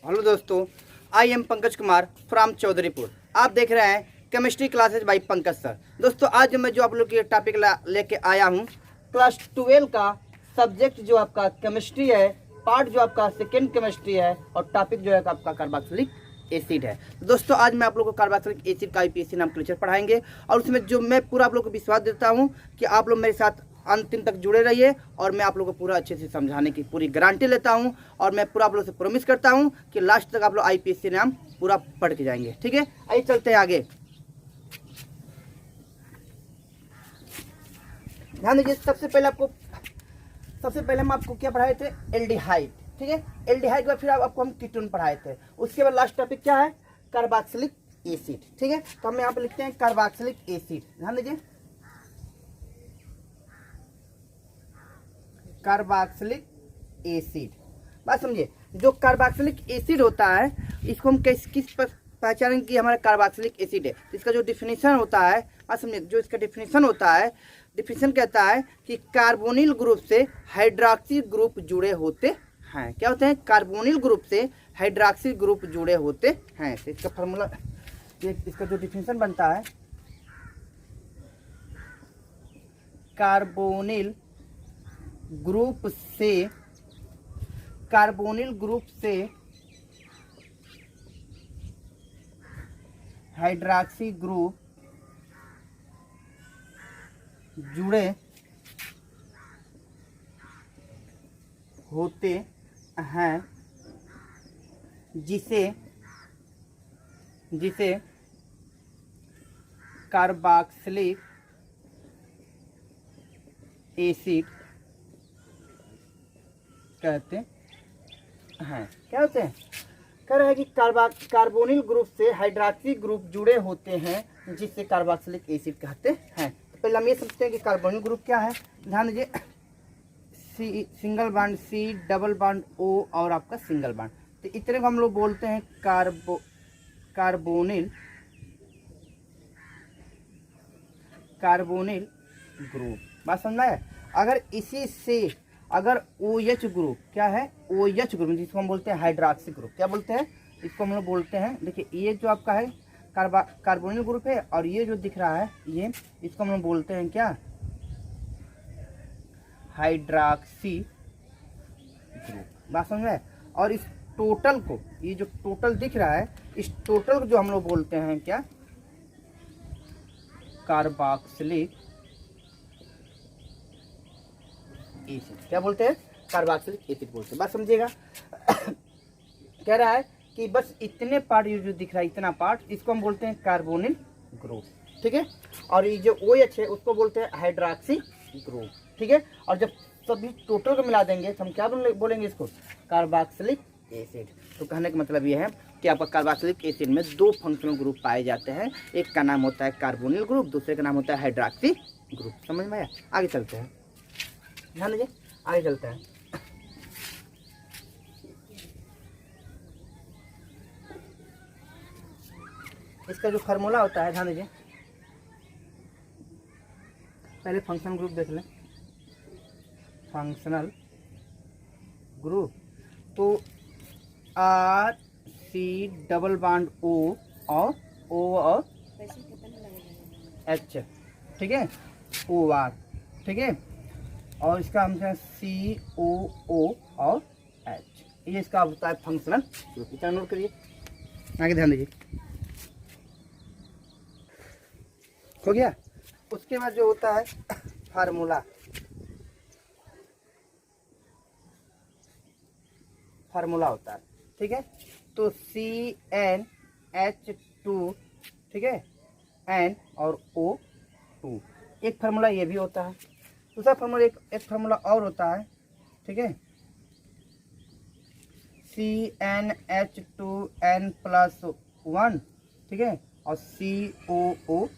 Hello दोस्तों, I am Pankaj Kumar from Chaudharipur. आप देख रहे हैं chemistry classes by Pankaj sir. दोस्तों आज मैं जो आप लोग के टॉपिक लेके आया हूँ, क्लास 12 का सब्जेक्ट जो आपका केमिस्ट्री है, पार्ट जो आपका सेकेंड केमिस्ट्री है और टॉपिक जो है आपका कार्बोक्सिलिक एसिड है। दोस्तों आज मैं आप लोगों को कार्बोक्सिलिक एसिड का आईपीएससी नाम लेक्चर पढ़ाएंगे और उसमें जो मैं पूरा आप लोगों को विश्वास देता हूँ कि आप लोग मेरे साथ अंतिम तक जुड़े रहिए और मैं आप लोगों को पूरा अच्छे से समझाने की पूरी गारंटी लेता हूं और मैं पूरा आप लोगों से प्रॉमिस करता हूं कि लास्ट तक आप लोग आईपीएससी नाम पूरा पढ़ के जाएंगे। ठीक है, आइए चलते हैं आगे। ध्यान दीजिए, सबसे पहले हम आपको क्या पढ़ाए थे? एल्डिहाइड। ठीक है, एल्डिहाइड के बाद फिर आपको हम कीटोन पढ़ाए थे। उसके बाद लास्ट टॉपिक क्या है? Carboxylic acid. ठीक है, तो हम यहाँ पे लिखते हैं कार्बोक्सिलिक एसिड। ध्यान दीजिए, कार्बोक्सिलिक एसिड। बात समझिए, जो कार्बोक्सिलिक एसिड होता है इसको हम किस पहचानेंगे कि हमारा कार्बोक्सिलिक एसिड है? इसका जो डिफिनीशन होता है, बात समझिए, जो इसका डिफिनीशन होता है, डिफिनीशन कहता है कि कार्बोनिल ग्रुप से हाइड्रोक्सी ग्रुप जुड़े होते हैं। क्या होते हैं? कार्बोनिल ग्रुप से हाइड्रोक्सी ग्रुप जुड़े होते हैं। तो इसका फॉर्मूला, इसका जो डिफिनीशन बनता है, कार्बोनिल ग्रुप से हाइड्रोक्सी ग्रुप जुड़े होते हैं, जिसे कार्बोक्सिलिक एसिड कहते हैं। क्या होते हैं? कह रहे हैं कि कार्बोनिल ग्रुप से हाइड्रोक्सी ग्रुप जुड़े होते हैं, जिससे कार्बोक्सिलिक एसिड कहते हैं। तो पहले हम ये समझते हैं कि कार्बोनिल ग्रुप क्या है। ध्यान दीजिए, single bond C, double bond O और आपका सिंगल बॉन्ड, तो इतने को हम लोग बोलते हैं कार्बोनिल ग्रुप। बात समझ में आया? अगर इसी से अगर OH ग्रुप, क्या है? OH ग्रुप, जिसको हम बोलते हैं हाइड्रोक्सी ग्रुप। क्या बोलते हैं इसको? हम लोग बोलते हैं, देखिए ये जो आपका है कार्बोनिल ग्रुप है और ये जो दिख रहा है ये, इसको हम लोग बोलते हैं क्या? Hydroxy group. बात समझ में? और इस टोटल को, ये जो टोटल दिख रहा है, इस टोटल को जो हम लोग बोलते हैं क्या? Carboxylic acid. क्या बोलते हैं? कार्बोक्सिलिक एसिड बोलते हैं। बात समझिएगा। कह रहा है कि बस इतने पार्ट, ये जो दिख रहा है इतना पार्ट, इसको हम बोलते हैं कार्बोनिल ग्रुप। ठीक है, और ये जो OH है उसको बोलते हैं हाइड्रोक्सी ग्रुप। ठीक है, और जब सभी टोटल को मिला देंगे तो हम क्या बोलेंगे इसको? Carboxylic acid. तो कहने का मतलब ये है कि आपका कार्बोक्सिलिक एसिड में दो फंक्शनल ग्रुप पाए जाते हैं। एक का नाम होता है कार्बोनिल ग्रुप, दूसरे का नाम होता है हाइड्रोक्सी ग्रुप। समझ में आया? आगे चलते हैं, ध्यान दीजिए, आगे चलते हैं। इसका जो फार्मूला होता है, ध्यान दीजिए, पहले फंक्शनल ग्रुप देख लें। फंक्शनल ग्रुप तो RC डबल बॉन्ड O और H। ठीक है, OR। ठीक है, और इसका हम COO और H, ये इसका होता है फंक्शनल ग्रुप। इतना नोट करिए, आगे ध्यान दीजिए। हो गया? उसके बाद जो होता है फार्मूला होता है। ठीक है, तो CnH2, ठीक है, N और O2, एक फार्मूला ये भी होता है। दूसरा फार्मूला, एक फार्मूला और होता है। ठीक है, CnH2n+1, ठीक है, और COOH,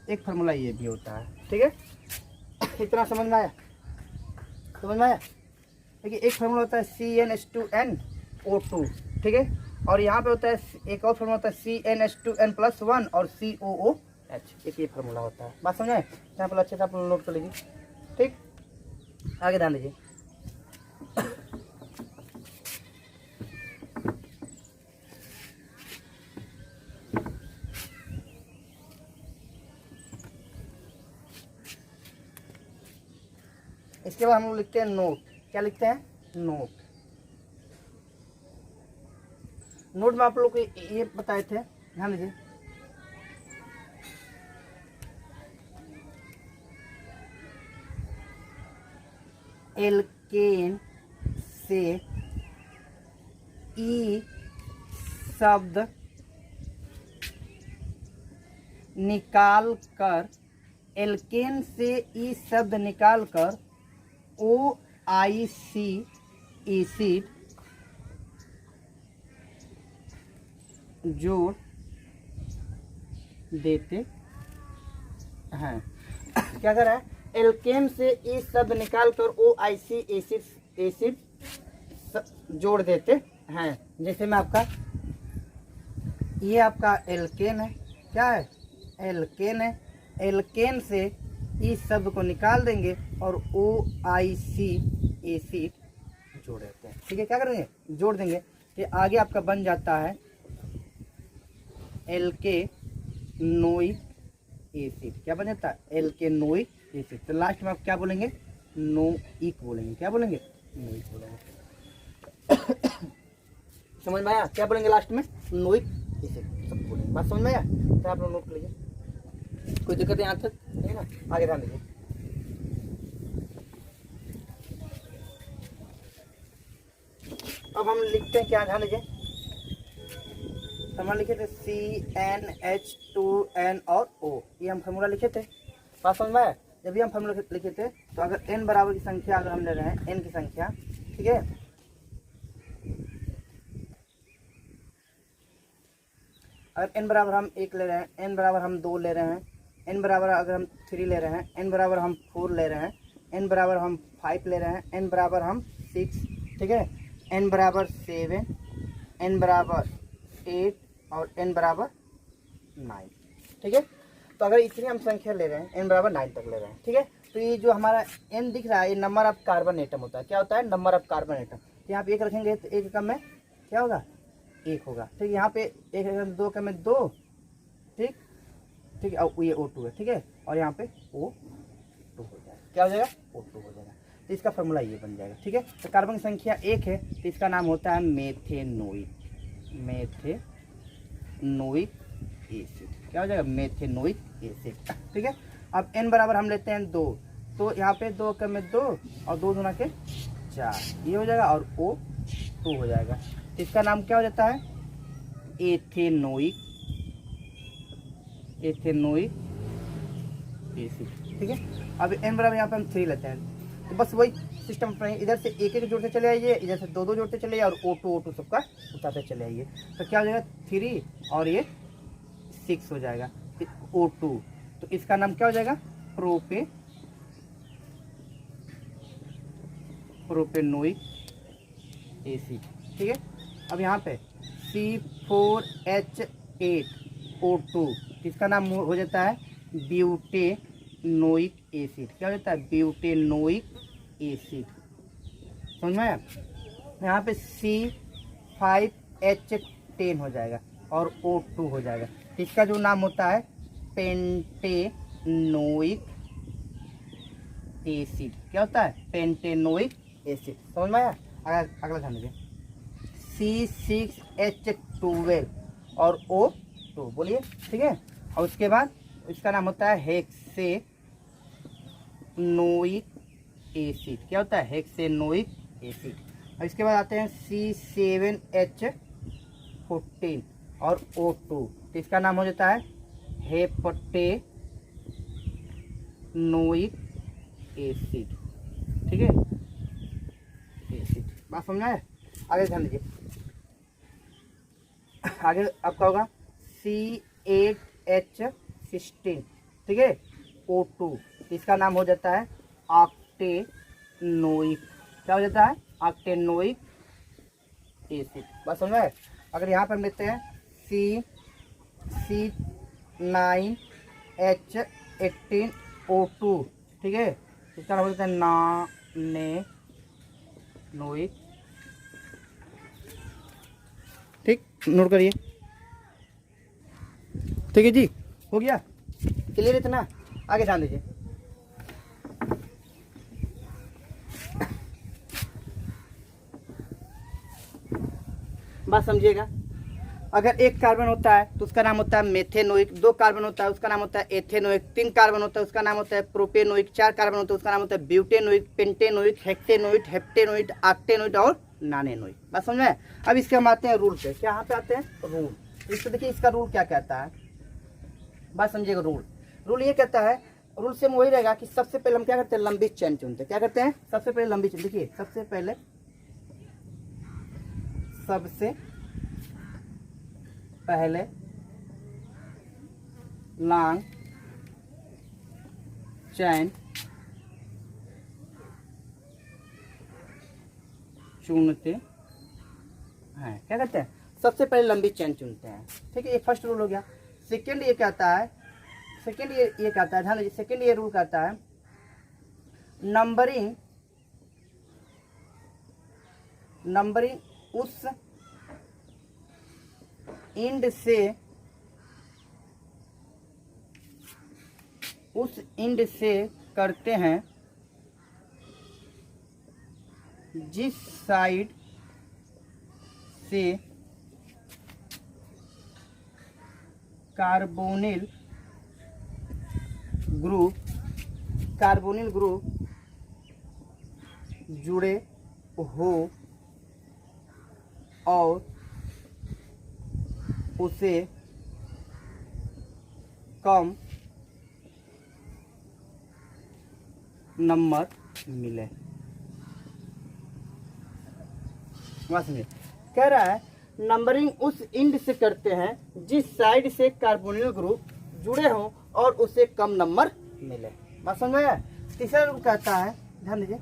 एक फार्मूला ये भी होता है। ठीक है, इतना समझ में आया? देखिए, एक फार्मूला होता है CnH2nO2, ठीक है, और यहाँ पे होता है एक और फार्मूला होता है CnH2n+1 और COOH, एक ये फार्मूला होता है। बात समझे? यहाँ पर अच्छे से आप नोट कर लीजिए। ठीक, आगे ध्यान दीजिए। इसके बाद हम लोग लिखते हैं नोट। क्या लिखते हैं? नोट। नोट में आप लोग को ये बताए थे, ध्यान दीजिए, एल्केन से ई शब्द निकाल कर, एल्केन से ई शब्द निकाल कर OIC एसिड जोड़ देते हैं। क्या कर रहा है? एल्केन से ई शब्द निकाल कर OIC एसिड जोड़ देते हैं। जैसे में आपका ये आपका एल्केन है, क्या है? एल्केन है। एल्केन से इस शब्द को निकाल देंगे और OIC एसिड जोड़ देते हैं। ठीक है, क्या करेंगे? जोड़ देंगे। ये आगे आपका बन जाता है एल्केनोइक एसिड। क्या बन जाता है? एल्केनोइक एसिड। तो लास्ट में आप क्या बोलेंगे? नोइक बोलेंगे। क्या बोलेंगे? नोइक बोलेंगे। समझ में आया? क्या बोलेंगे लास्ट में? नोइक एसिड सब बोलेंगे। बात समझ में आया? तो आप लोग नोट कर लीजिए, कोई दिक्कत है यहाँ तक? है ना? आगे ध्यान दीजिए। अब हम लिखते हैं क्या, ध्यान दीजिए। हम लिखे थे CnH2n और O, ये हम फार्मूला लिखे थे। बात समझ में आया? जब भी हम फार्मूला लिखे थे तो अगर n बराबर की संख्या अगर हम ले रहे हैं, n की संख्या, ठीक है, अगर n बराबर हम 1 ले रहे हैं, n बराबर हम 2 ले रहे हैं, n बराबर अगर हम 3 ले रहे हैं, n बराबर हम 4 ले रहे हैं, n बराबर हम 5 ले रहे हैं, n बराबर हम 6, ठीक है, n बराबर 7, n बराबर 8 और n बराबर 9, ठीक है। तो अगर इतनी हम संख्या ले रहे हैं, n बराबर 9 तक ले रहे हैं, ठीक है, तो ये जो हमारा n दिख रहा है, ये नंबर ऑफ कार्बन एटम होता है। क्या होता है? Number of carbon atom. तो यहाँ पे 1 रखेंगे तो 1 एकम में क्या होगा? 1 होगा, ठीक। यहाँ पे 1 एकम 2 एकम में 2, ठीक ठीक है, और ये O2 है, ठीक है, और यहाँ पे O2 हो जाएगा। क्या हो जाएगा? O2 हो जाएगा। तो इसका फॉर्मूला ये बन जाएगा, ठीक है। तो कार्बन की संख्या 1 है तो इसका नाम होता है मेथेनोइक, मेथेनोइक एसिड। क्या हो जाएगा? मेथेनोइक एसिड, ठीक है। अब n बराबर हम लेते हैं 2, तो यहाँ पे 2 एकम में 2 और 2 दूना के 4, ये हो जाएगा, और O2 हो जाएगा। तो इसका नाम क्या हो जाता है? एथेनोइक, एथेनोइक एसिड, ठीक है। अब n बराबर यहाँ पे हम 3 लेते हैं, तो बस वही सिस्टम पर इधर से 1 जोड़ते चले आइए, इधर से 2 जोड़ते चले आइए, और O2 सबका उठाते चले आइए। तो क्या हो जाएगा? 3 और ये 6 हो जाएगा, O2। तो इसका नाम क्या हो जाएगा? प्रोपेनोइक एसिड, ठीक है। अब यहाँ पे C4H8O2, इसका नाम हो जाता है ब्यूटेनोइक एसिड। क्या हो जाता है? Butanoic acid. समझ में आया? यहाँ पे C5H10 हो जाएगा और O2 हो जाएगा। इसका जो नाम होता है पेंटेनोइक एसिड। क्या होता है? Pentanoic acid. समझ में आया? अगला ध्यान दीजिए, C6H12 और O2 बोलिए, ठीक है। और उसके बाद इसका नाम होता है हेक्सेनोइक एसिड। क्या होता है? हेक्सेनोइक एसिड। और इसके बाद आते हैं C7H14 और O2, तो इसका नाम हो जाता है हेप्टेनोइक एसिड, ठीक है, एसिड। बात समझ में? आगे ध्यान दीजिए। आगे आपका होगा C8H16, ठीक है, O2, इसका नाम हो जाता है ऑक्टेनोइक। क्या हो जाता है? ऑक्टेनोइक एसिड। बात समझ में? अगर यहाँ पर हम लेते हैं C9H18O2, ठीक है, इसका नाम हो जाता है नानेनोइक, ठीक, नोट करिए, ठीक है जी, हो गया क्लियर इतना? आगे ध्यान दीजिए। बात समझिएगा। अगर एक कार्बन होता है तो उसका नाम होता है मेथेनोइक, 2 कार्बन होता है उसका नाम होता है एथेनोइक, 3 कार्बन होता है उसका नाम होता है प्रोपेनोइक, 4 कार्बन होता है उसका नाम होता है ब्यूटेनोइक, पेंटेनोइक, हेक्सेनोइक, हेप्टेनोइक, ऑक्टेनोइक और नानेनोइक। बात समझ में? अब इसके हम आते हैं रूल पे। क्या यहाँ पे आते हैं? रूल। इसको देखिए, इसका रूल क्या कहता है, बात समझिएगा। रूल ये कहता है, रूल से वही रहेगा कि सबसे पहले हम क्या करते हैं, लंबी चेन चुनते हैं। क्या करते हैं? सबसे पहले लंबी चेन। देखिए, सबसे पहले लॉन्ग चैन चुनते हैं। क्या करते हैं? सबसे पहले लंबी चेन चुनते हैं। ठीक है, ये फर्स्ट रूल हो गया। सेकंड ये कहता है, ये कहता है, ध्यान दीजिए, सेकंड ये रूल कहता है नंबरिंग उस इंड से करते हैं जिस साइड से कार्बोनिल ग्रुप जुड़े हो और उसे कम नंबर मिले। कह रहा है नंबरिंग उस इंड से करते हैं जिस साइड से कार्बोनिल ग्रुप जुड़े हों और उसे कम नंबर मिले। बात समझ में आया? तीसरा रूल कहता है, ध्यान दीजिए,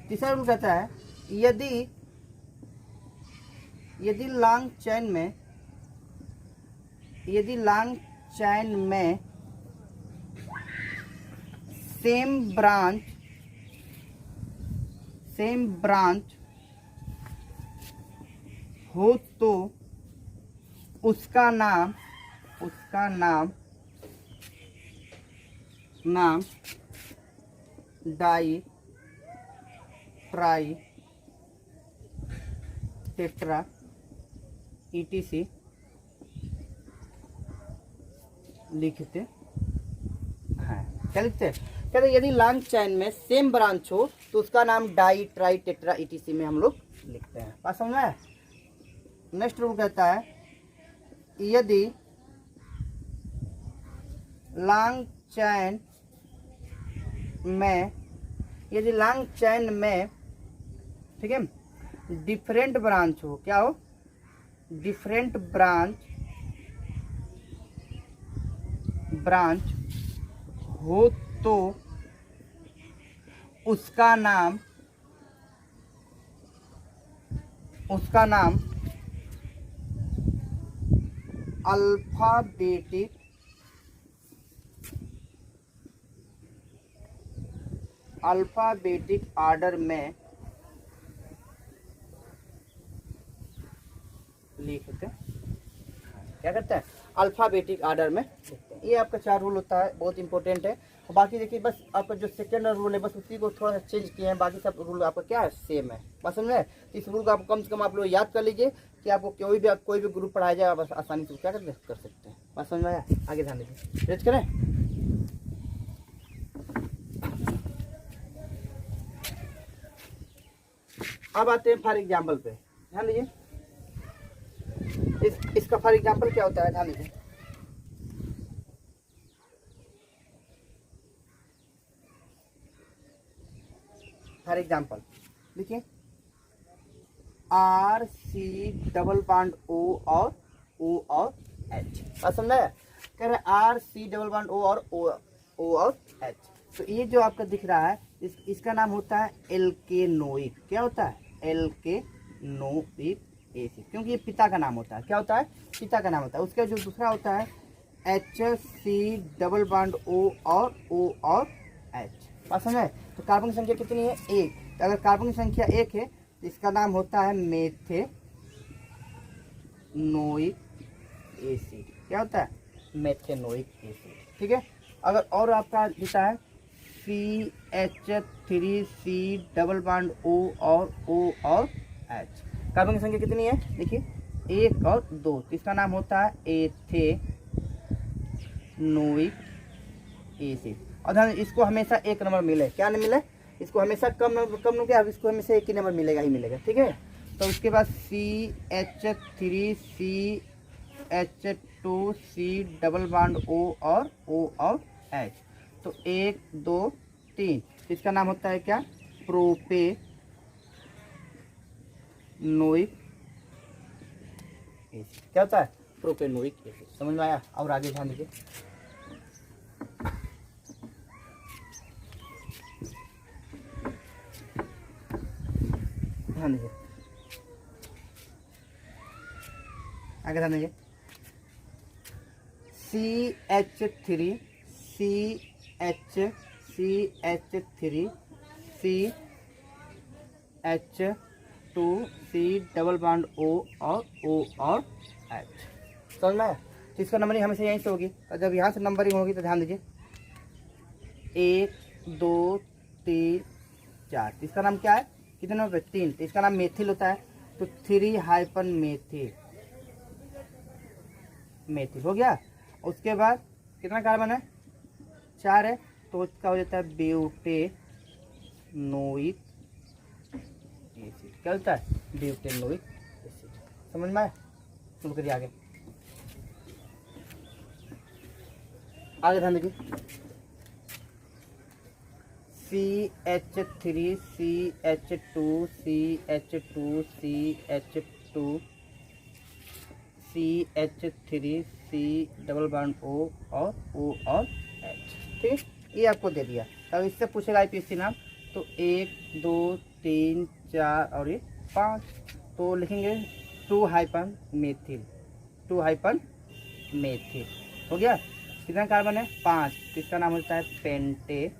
तीसरा रूल कहता है यदि लॉन्ग चैन में सेम ब्रांच हो तो उसका नाम डाई ट्राई टेट्रा ETC लिखते हैं। क्या लिखते हैं? कहते हैं यदि लॉन्ग चैन में सेम ब्रांच हो तो उसका नाम डाई ट्राई टेट्रा ETC में हम लोग लिखते हैं। बात समझ में आया? नेक्स्ट रूल कहता है यदि लॉन्ग चैन में ठीक है डिफरेंट ब्रांच हो, क्या हो? डिफरेंट ब्रांच हो तो उसका नाम अल्फाबेटिक ऑर्डर में लिखते हैं। क्या करते हैं? अल्फाबेटिक ऑर्डर में लिखते हैं। ये आपका 4 रूल होता है, बहुत इंपॉर्टेंट है। बाकी देखिए, बस आपका जो सेकेंड रूल है बस उसी को थोड़ा सा चेंज किए हैं, बाकी सब रूल आपका क्या है, सेम है। बस समझ में? इस रूल को आप कम से कम आप लोग याद कर लीजिए कि आपको कोई भी ग्रुप पढ़ाया जाए, बस आसानी से क्या कर सकते हैं। बस समझ में आया? आगे ध्यान दीजिए, रेज करें। अब आते हैं फॉर एग्जाम्पल पे, ध्यान दीजिए। इसका फॉर एग्जाम्पल क्या होता है, ध्यान दीजिए। फॉर एग्जाम्पल देखिए, RC डबल बॉन्ड O और O और H। बात समझ में? कह रहे RC डबल बॉन्ड O और O और H। तो ये जो आपका दिख रहा है इसका नाम होता है एल्केनोइक। क्या होता है? एल्केनोइक एसिड, क्योंकि ये पिता का नाम होता है। क्या होता है? पिता का नाम होता है। उसका जो दूसरा होता है HC डबल बॉन्ड O और O और H। बात समझ? तो कार्बन की संख्या कितनी है? 1। तो अगर कार्बन की संख्या 1 है तो इसका नाम होता है मेथेनोइक एसिड। क्या होता है? Methanoic acid. ठीक है। अगर और आपका देता है CH3C डबल बॉन्ड O और एच। कार्बन की संख्या कितनी है देखिए 1 और 2, तो इसका नाम होता है एथेनोइक एसिड। और ध्यान इसको हमेशा एक नंबर मिले, क्या नहीं मिले, इसको हमेशा कम नंबर क्या, इसको हमेशा एक ही नंबर मिलेगा ही मिलेगा, ठीक है। तो उसके बाद CH3CH2C डबल बॉन्ड O और H, तो 1 2 3, इसका नाम होता है क्या, प्रोपेनोइक एसिड। क्या होता है, प्रोपेनोइक एसिड। समझ में आया। और आगे ध्यान दीजिए, ध्यान दीजिए, आगे ध्यान दीजिए, CH3CH2C डबल बॉन्ड O और H। समझ में आया। तो इसका नंबरिंग हमेशा यहीं से होगी, और जब यहाँ से नंबरिंग होगी तो ध्यान दीजिए 1 2 3 4, इसका नाम क्या है, कितने नंबर पे, 3, तो इसका नाम मेथिल होता है, तो 3 हाइपन मेथिल हो गया। उसके बाद कितना कार्बन है, 4 है, तो इसका हो जाता है ब्यूटेनोइक एसिड। क्या होता है, ब्यूटेनोइक एसिड। समझ में आया। शुरू करिए आगे, आगे ध्यान देखिए, CH3CH2C डबल बॉन्ड O और H, ठीक है। ये आपको दे दिया। अब इससे पूछेगा IPSC नाम, तो 1 2 3 4 और ये 5, तो लिखेंगे 2 हाइपन मेथिल हो गया। कितना कार्बन है, 5, इसका नाम होता है पेंटेनोइक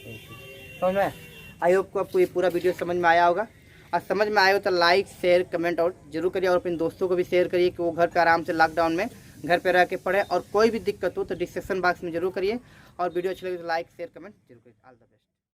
एसिड। समझ में। आई होप को आपको ये पूरा वीडियो समझ में आया होगा, और समझ में आया हो तो लाइक शेयर कमेंट और जरूर करिए, और अपने दोस्तों को भी शेयर करिए कि वो घर पे आराम से लॉकडाउन में घर पे रह के पढ़े। और कोई भी दिक्कत हो तो डिस्क्रिप्शन बॉक्स में जरूर करिए, और वीडियो अच्छी लगे तो लाइक शेयर कमेंट जरूर करिए। All the best.